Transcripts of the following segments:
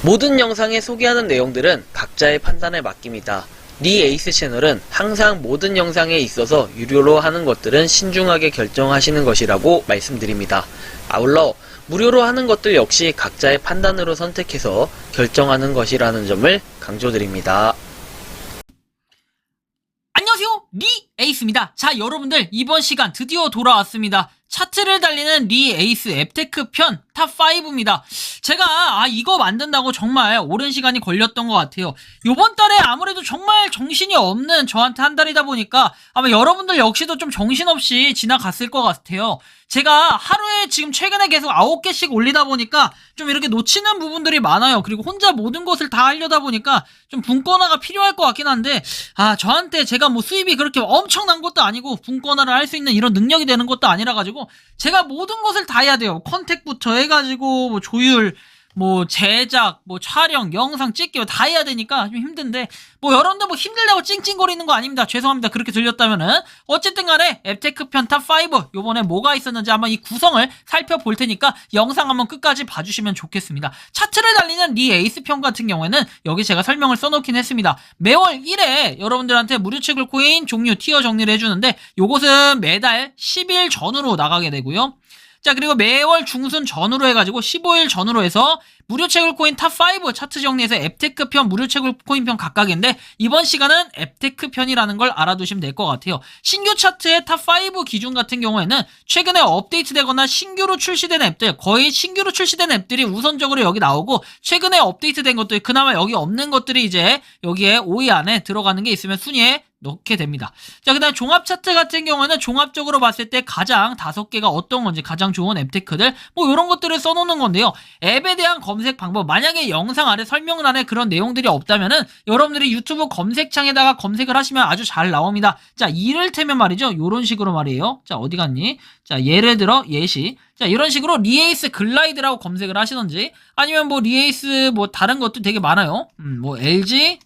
모든 영상에 소개하는 내용들은 각자의 판단에 맡깁니다. 니 에이스 채널은 항상 모든 영상에 있어서 유료로 하는 것들은 신중하게 결정하시는 것이라고 말씀드립니다. 아울러 무료로 하는 것들 역시 각자의 판단으로 선택해서 결정하는 것이라는 점을 강조드립니다. 안녕하세요, 리 에이스입니다. 자, 여러분들 이번 시간 드디어 돌아왔습니다. 차트를 달리는 리 에이스 앱테크 편 탑5입니다. 제가 이거 만든다고 정말 오랜 시간이 걸렸던 것 같아요. 요번 달에 아무래도 정말 정신이 없는 저한테 한 달이다 보니까 아마 여러분들 역시도 좀 정신없이 지나갔을 것 같아요. 제가 하루에 지금 최근에 계속 9개씩 올리다 보니까 좀 이렇게 놓치는 부분들이 많아요. 그리고 혼자 모든 것을 다 하려다 보니까 좀 분권화가 필요할 것 같긴 한데 저한테 제가 뭐 수입이 그렇게 엄청난 것도 아니고 분권화를 할 수 있는 이런 능력이 되는 것도 아니라 가지고 제가 모든 것을 다 해야 돼요. 컨택부터 해가지고 뭐 조율, 뭐 제작, 뭐 촬영, 영상 찍기 다 해야 되니까 좀 힘든데 뭐 여러분들 뭐 힘들다고 찡찡거리는 거 아닙니다. 죄송합니다. 그렇게 들렸다면은 어쨌든 간에 앱테크 편 탑5 요번에 뭐가 있었는지 한번 이 구성을 살펴볼 테니까 영상 한번 끝까지 봐주시면 좋겠습니다. 차트를 달리는 리 에이스 편 같은 경우에는 여기 제가 설명을 써놓긴 했습니다. 매월 1회 여러분들한테 무료 채굴 코인 종류 티어 정리를 해주는데 요것은 매달 10일 전후로 나가게 되고요. 자, 그리고 매월 중순 전후로 해가지고 15일 전후로 해서 무료 채굴 코인 탑5 차트 정리해서 앱테크 편, 무료 채굴 코인 편 각각인데 이번 시간은 앱테크 편이라는 걸 알아두시면 될 것 같아요. 신규 차트의 탑5 기준 같은 경우에는 최근에 업데이트되거나 신규로 출시된 앱들, 거의 신규로 출시된 앱들이 우선적으로 여기 나오고 최근에 업데이트된 것들, 그나마 여기 없는 것들이 이제 여기에 5위 안에 들어가는 게 있으면 순위에 넣게 됩니다. 자, 그 다음 종합 차트 같은 경우에는 종합적으로 봤을 때 가장 5개가 어떤 건지 가장 좋은 앱테크들 뭐 이런 것들을 써놓는 건데요. 앱에 대한 검색 방법, 만약에 영상 아래 설명란에 그런 내용들이 없다면은 여러분들이 유튜브 검색창에다가 검색을 하시면 아주 잘 나옵니다. 자, 이를테면 말이죠. 요런 식으로 말이에요. 자, 어디 갔니? 자, 예를 들어 예시. 자, 이런 식으로 리에이스 글라이드라고 검색을 하시던지 아니면 뭐 리에이스 뭐 다른 것도 되게 많아요. 뭐 LG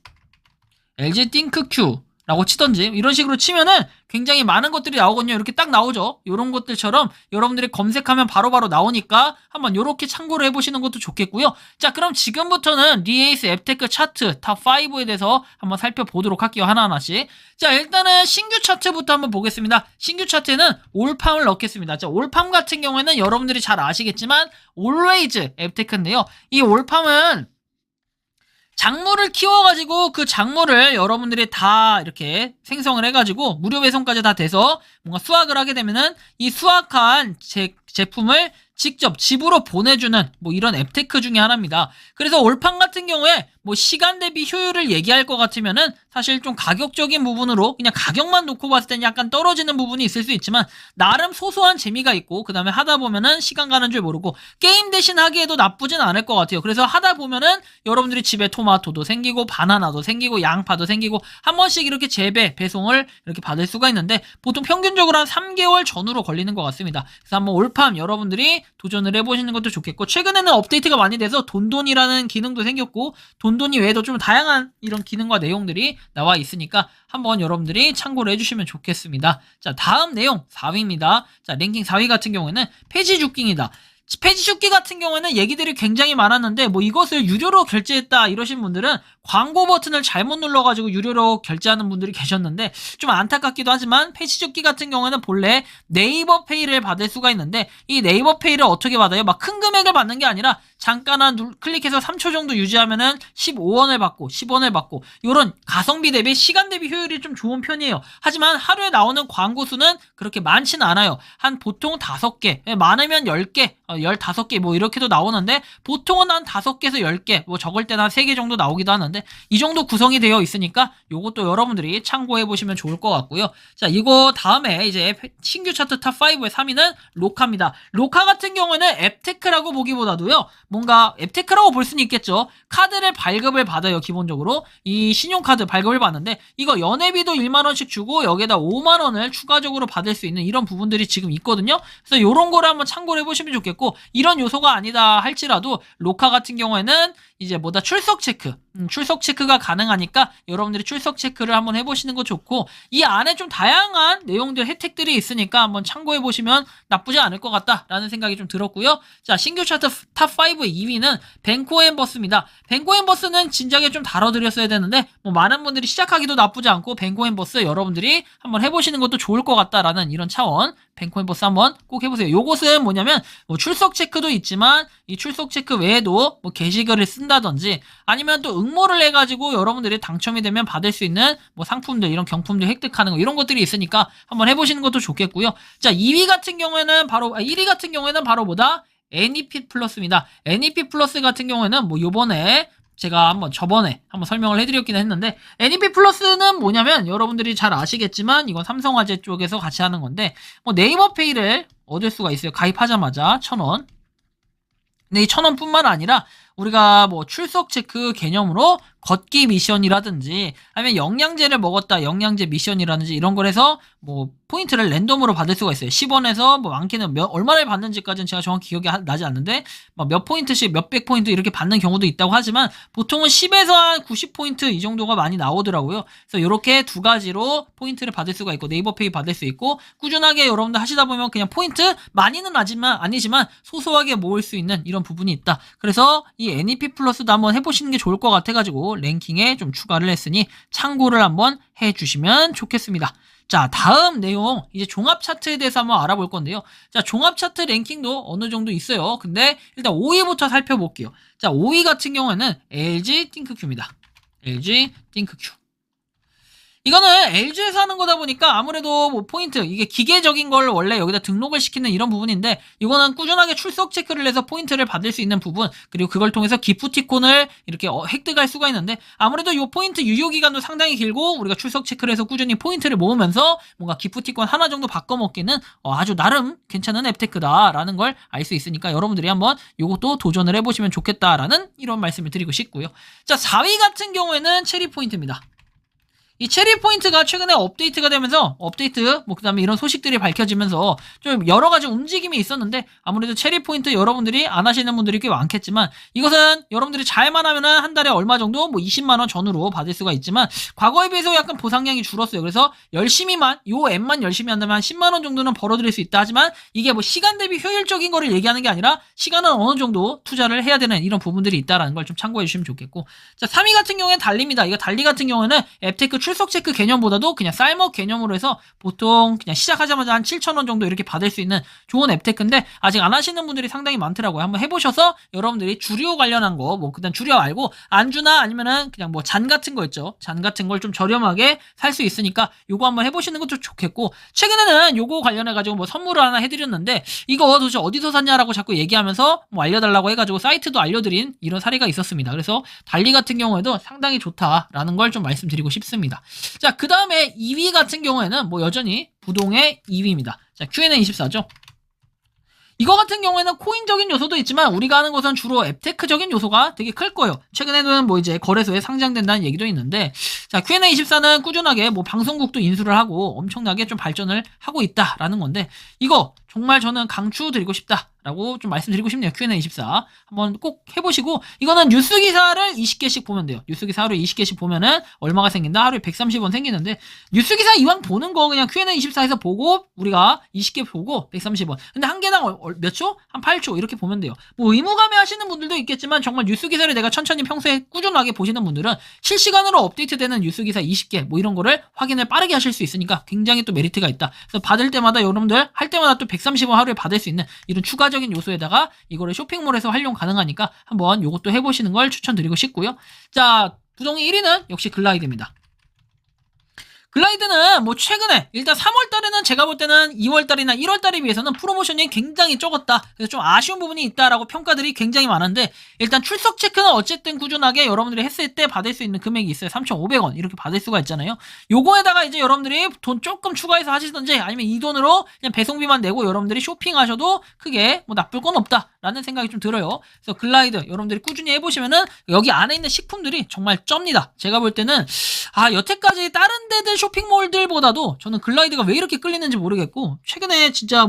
띵크큐 라고 치던지 이런 식으로 치면은 굉장히 많은 것들이 나오거든요. 이렇게 딱 나오죠. 이런 것들처럼 여러분들이 검색하면 바로바로 나오니까 한번 이렇게 참고를 해보시는 것도 좋겠고요. 자, 그럼 지금부터는 리에이스 앱테크 차트 탑5에 대해서 한번 살펴보도록 할게요. 하나하나씩. 자, 일단은 신규 차트부터 한번 보겠습니다. 신규 차트에는 올팜을 넣겠습니다. 자, 올팜 같은 경우에는 여러분들이 잘 아시겠지만 always 앱테크인데요. 이 올팜은 작물을 키워가지고 그 작물을 여러분들이 다 이렇게 생성을 해가지고 무료 배송까지 다 돼서 뭔가 수확을 하게 되면은 이 수확한 제품을 직접 집으로 보내주는 뭐 이런 앱테크 중에 하나입니다. 그래서 올팜 같은 경우에 뭐 시간 대비 효율을 얘기할 것 같으면은 사실 좀 가격적인 부분으로 그냥 가격만 놓고 봤을 때는 약간 떨어지는 부분이 있을 수 있지만 나름 소소한 재미가 있고 그 다음에 하다 보면은 시간 가는 줄 모르고 게임 대신 하기에도 나쁘진 않을 것 같아요. 그래서 하다 보면은 여러분들이 집에 토마토도 생기고 바나나도 생기고 양파도 생기고 한 번씩 이렇게 재배 배송을 이렇게 받을 수가 있는데 보통 평균적으로 한 3개월 전후로 걸리는 것 같습니다. 그래서 한번 올팜 여러분들이 도전을 해보시는 것도 좋겠고 최근에는 업데이트가 많이 돼서 돈돈이라는 기능도 생겼고 돈돈이 외에도 좀 다양한 이런 기능과 내용들이 나와 있으니까 한번 여러분들이 참고를 해주시면 좋겠습니다. 자, 다음 내용 4위입니다. 자, 랭킹 4위 같은 경우에는 폐지 죽깅이다. 폐지 죽기 같은 경우에는 얘기들이 굉장히 많았는데 뭐 이것을 유료로 결제했다 이러신 분들은 광고 버튼을 잘못 눌러가지고 유료로 결제하는 분들이 계셨는데 좀 안타깝기도 하지만 폐지 죽기 같은 경우에는 본래 네이버 페이를 받을 수가 있는데 이 네이버 페이를 어떻게 받아요? 막 큰 금액을 받는 게 아니라 잠깐 클릭해서 3초 정도 유지하면은 15원을 받고 10원을 받고 이런 가성비 대비 시간 대비 효율이 좀 좋은 편이에요. 하지만 하루에 나오는 광고 수는 그렇게 많지는 않아요. 한 보통 5개, 많으면 10개, 15개 뭐 이렇게도 나오는데 보통은 한 5개에서 10개, 뭐 적을 때는 한 3개 정도 나오기도 하는데 이 정도 구성이 되어 있으니까 요것도 여러분들이 참고해 보시면 좋을 것 같고요. 자, 이거 다음에 이제 신규 차트 탑5의 3위는 로카입니다. 로카 같은 경우에는 앱테크라고 보기보다도요. 뭔가 앱테크라고 볼 수는 있겠죠. 카드를 발급을 받아요. 기본적으로 이 신용카드 발급을 받는데 이거 연회비도 1만원씩 주고 여기에다 5만원을 추가적으로 받을 수 있는 이런 부분들이 지금 있거든요. 그래서 요런 거를 한번 참고를 해보시면 좋겠고 있고, 이런 요소가 아니다 할지라도 로카 같은 경우에는 이제 뭐다 출석 체크, 출석 체크가 가능하니까 여러분들이 출석 체크를 한번 해보시는 거 좋고, 이 안에 좀 다양한 내용들 혜택들이 있으니까 한번 참고해보시면 나쁘지 않을 것 같다라는 생각이 좀 들었고요. 자, 신규 차트 탑5 2위는 벤코앤버스입니다. 벤코앤버스는 진작에 좀 다뤄드렸어야 되는데 뭐 많은 분들이 시작하기도 나쁘지 않고 벤코앤버스 여러분들이 한번 해보시는 것도 좋을 것 같다라는 이런 차원, 벤코앤버스 한번 꼭 해보세요. 요것은 뭐냐면 뭐 출석 체크도 있지만 이 출석 체크 외에도 뭐 게시글을 쓴다든지 아니면 또 응모를 해가지고 여러분들이 당첨이 되면 받을 수 있는 뭐 상품들, 이런 경품들 획득하는 거, 이런 것들이 있으니까 한번 해보시는 것도 좋겠고요. 자, 1위 같은 경우에는 바로 뭐다? NEP 플러스입니다. NEP 플러스 같은 경우에는 뭐 요번에 제가 저번에 한번 설명을 해드렸긴 했는데, NEP 플러스는 뭐냐면 여러분들이 잘 아시겠지만 이건 삼성화재 쪽에서 같이 하는 건데, 뭐 네이버페이를 얻을 수가 있어요. 가입하자마자 1,000원. 근데 이 1,000원 뿐만 아니라 우리가 뭐 출석 체크 개념으로 걷기 미션이라든지 아니면 영양제를 먹었다 영양제 미션이라든지 이런 걸 해서 뭐 포인트를 랜덤으로 받을 수가 있어요. 10원에서 뭐 많게는 얼마를 받는지까지는 제가 정확히 기억이 나지 않는데 막 몇 포인트씩 몇백 포인트 이렇게 받는 경우도 있다고 하지만 보통은 10에서 한 90포인트 이 정도가 많이 나오더라고요. 그래서 이렇게 두 가지로 포인트를 받을 수가 있고 네이버페이 받을 수 있고, 꾸준하게 여러분들 하시다 보면 그냥 포인트 많이는 아니지만 소소하게 모을 수 있는 이런 부분이 있다. 그래서 이 NEP 플러스도 한번 해보시는 게 좋을 것 같아가지고 랭킹에 좀 추가를 했으니 참고를 한번 해주시면 좋겠습니다. 자, 다음 내용, 이제 종합 차트에 대해서 한번 알아볼 건데요. 자, 종합 차트 랭킹도 어느 정도 있어요. 근데 일단 5위부터 살펴볼게요. 자, 5위 같은 경우에는 LG 띵크큐입니다. LG 띵크큐. 이거는 LG에서 하는 거다 보니까 아무래도 뭐 포인트, 이게 기계적인 걸 원래 여기다 등록을 시키는 이런 부분인데, 이거는 꾸준하게 출석 체크를 해서 포인트를 받을 수 있는 부분, 그리고 그걸 통해서 기프티콘을 이렇게 획득할 수가 있는데, 아무래도 이 포인트 유효 기간도 상당히 길고 우리가 출석 체크를 해서 꾸준히 포인트를 모으면서 뭔가 기프티콘 하나 정도 바꿔먹기는 아주 나름 괜찮은 앱테크다라는 걸 알 수 있으니까 여러분들이 한번 요것도 도전을 해보시면 좋겠다라는 이런 말씀을 드리고 싶고요. 자, 4위 같은 경우에는 체리 포인트입니다. 이 체리 포인트가 최근에 업데이트가 되면서 그 다음에 이런 소식들이 밝혀지면서 좀 여러 가지 움직임이 있었는데, 아무래도 체리 포인트 여러분들이 안 하시는 분들이 꽤 많겠지만, 이것은 여러분들이 잘만 하면은 한 달에 얼마 정도, 뭐 20만원 전후로 받을 수가 있지만, 과거에 비해서 약간 보상량이 줄었어요. 그래서 요 앱만 열심히 한다면 한 10만원 정도는 벌어들일 수 있다 하지만, 이게 뭐 시간 대비 효율적인 거를 얘기하는 게 아니라 시간은 어느 정도 투자를 해야 되는 이런 부분들이 있다라는 걸 좀 참고해 주시면 좋겠고. 자, 3위 같은 경우에는 달리입니다. 이거 달리 같은 경우에는 앱테크 출석 체크 개념보다도 그냥 쌀먹 개념으로 해서 보통 그냥 시작하자마자 한 7,000원 정도 이렇게 받을 수 있는 좋은 앱테크인데, 아직 안 하시는 분들이 상당히 많더라고요. 한번 해보셔서 여러분들이 주류 관련한 거, 뭐 그다음 주류 말고 안주나 아니면은 그냥 뭐 잔 같은 거 있죠. 잔 같은 걸 좀 저렴하게 살 수 있으니까 요거 한번 해보시는 것도 좋겠고, 최근에는 요거 관련해가지고 뭐 선물을 하나 해드렸는데, 이거 도대체 어디서 샀냐라고 자꾸 얘기하면서 뭐 알려달라고 해가지고 사이트도 알려드린 이런 사례가 있었습니다. 그래서 달리 같은 경우에도 상당히 좋다라는 걸 좀 말씀드리고 싶습니다. 자, 그 다음에 2위 같은 경우에는 뭐 여전히 부동의 2위입니다. 자, Q&A24죠. 이거 같은 경우에는 코인적인 요소도 있지만 우리가 하는 것은 주로 앱테크적인 요소가 되게 클 거예요. 최근에는 뭐 이제 거래소에 상장된다는 얘기도 있는데, 자, Q&A24는 꾸준하게 뭐 방송국도 인수를 하고 엄청나게 좀 발전을 하고 있다라는 건데, 이거 정말 저는 강추드리고 싶다라고 좀 말씀드리고 싶네요. Q&A24 한번 꼭 해보시고, 이거는 뉴스 기사를 20개씩 보면 돼요. 뉴스 기사 하루에 20개씩 보면은 얼마가 생긴다? 하루에 130원 생기는데, 뉴스 기사 이왕 보는 거 그냥 Q&A24에서 보고 우리가 20개 보고 130원. 근데 한 개당 몇 초? 한 8초 이렇게 보면 돼요. 뭐 의무감에 하시는 분들도 있겠지만, 정말 뉴스 기사를 내가 천천히 평소에 꾸준하게 보시는 분들은 실시간으로 업데이트되는 뉴스 기사 20개 뭐 이런 거를 확인을 빠르게 하실 수 있으니까 굉장히 또 메리트가 있다. 그래서 받을 때마다 여러분들 할 때마다 또 130원 하루에 받을 수 있는 이런 추가적인 요소에다가 이거를 쇼핑몰에서 활용 가능하니까 한번 요것도 해보시는 걸 추천드리고 싶고요. 자, 부동의 1위는 역시 글라이드입니다. 글라이드는 뭐 최근에 일단 3월달에는 제가 볼 때는 2월달이나 1월달에 비해서는 프로모션이 굉장히 적었다. 그래서 좀 아쉬운 부분이 있다라고 평가들이 굉장히 많은데, 일단 출석 체크는 어쨌든 꾸준하게 여러분들이 했을 때 받을 수 있는 금액이 있어요. 3,500원 이렇게 받을 수가 있잖아요. 요거에다가 이제 여러분들이 돈 조금 추가해서 하시든지 아니면 이 돈으로 그냥 배송비만 내고 여러분들이 쇼핑하셔도 크게 뭐 나쁠 건 없다라는 생각이 좀 들어요. 그래서 글라이드 여러분들이 꾸준히 해보시면은 여기 안에 있는 식품들이 정말 쩝니다. 제가 볼 때는 여태까지 다른 데들 쇼핑몰들보다도 저는 글라이드가 왜 이렇게 끌리는지 모르겠고, 최근에 진짜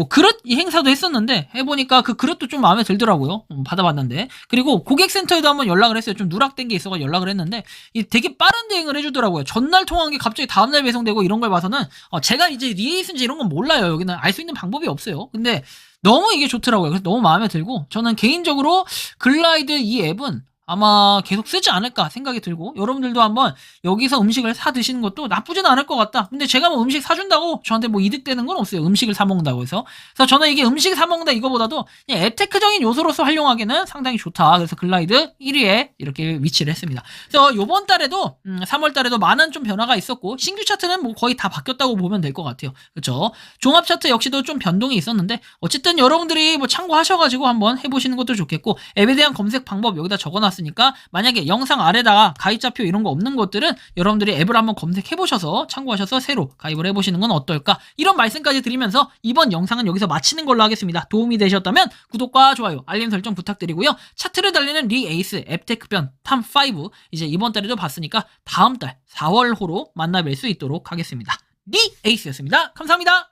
그릇 이 행사도 했었는데 해보니까 그 그릇도 좀 마음에 들더라고요. 받아봤는데. 그리고 고객센터에도 한번 연락을 했어요. 좀 누락된 게 있어서 연락을 했는데 되게 빠른 대응을 해주더라고요. 전날 통화한 게 갑자기 다음날 배송되고 이런 걸 봐서는 제가 이제 리에이스인지 이런 건 몰라요. 여기는 알 수 있는 방법이 없어요. 근데 너무 이게 좋더라고요. 그래서 너무 마음에 들고, 저는 개인적으로 글라이드 이 앱은 아마 계속 쓰지 않을까 생각이 들고, 여러분들도 한번 여기서 음식을 사 드시는 것도 나쁘진 않을 것 같다. 근데 제가 뭐 음식 사준다고 저한테 뭐 이득되는 건 없어요. 음식을 사 먹는다고 해서. 그래서 저는 이게 음식 사 먹는다 이거보다도 그냥 앱테크적인 요소로서 활용하기는 상당히 좋다. 그래서 글라이드 1위에 이렇게 위치를 했습니다. 그래서 요번 달에도 3월 달에도 많은 좀 변화가 있었고, 신규 차트는 뭐 거의 다 바뀌었다고 보면 될 것 같아요. 그렇죠? 종합 차트 역시도 좀 변동이 있었는데, 어쨌든 여러분들이 뭐 참고하셔가지고 한번 해보시는 것도 좋겠고, 앱에 대한 검색 방법 여기다 적어놨으니까 만약에 영상 아래다가 가입자표 이런 거 없는 것들은 여러분들이 앱을 한번 검색해보셔서 참고하셔서 새로 가입을 해보시는 건 어떨까, 이런 말씀까지 드리면서 이번 영상은 여기서 마치는 걸로 하겠습니다. 도움이 되셨다면 구독과 좋아요, 알림 설정 부탁드리고요. 차트를 달리는 리에이스 앱테크편 탐5 이제 이번 달에도 봤으니까 다음 달 4월호로 만나뵐 수 있도록 하겠습니다. 리에이스였습니다. 감사합니다.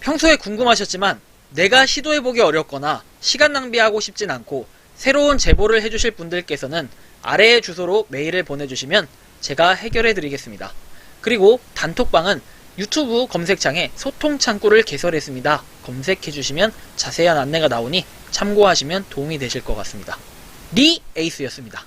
평소에 궁금하셨지만 내가 시도해보기 어렵거나 시간 낭비하고 싶진 않고 새로운 제보를 해주실 분들께서는 아래의 주소로 메일을 보내주시면 제가 해결해드리겠습니다. 그리고 단톡방은 유튜브 검색창에 소통 창구를 개설했습니다. 검색해주시면 자세한 안내가 나오니 참고하시면 도움이 되실 것 같습니다. 리에이스였습니다.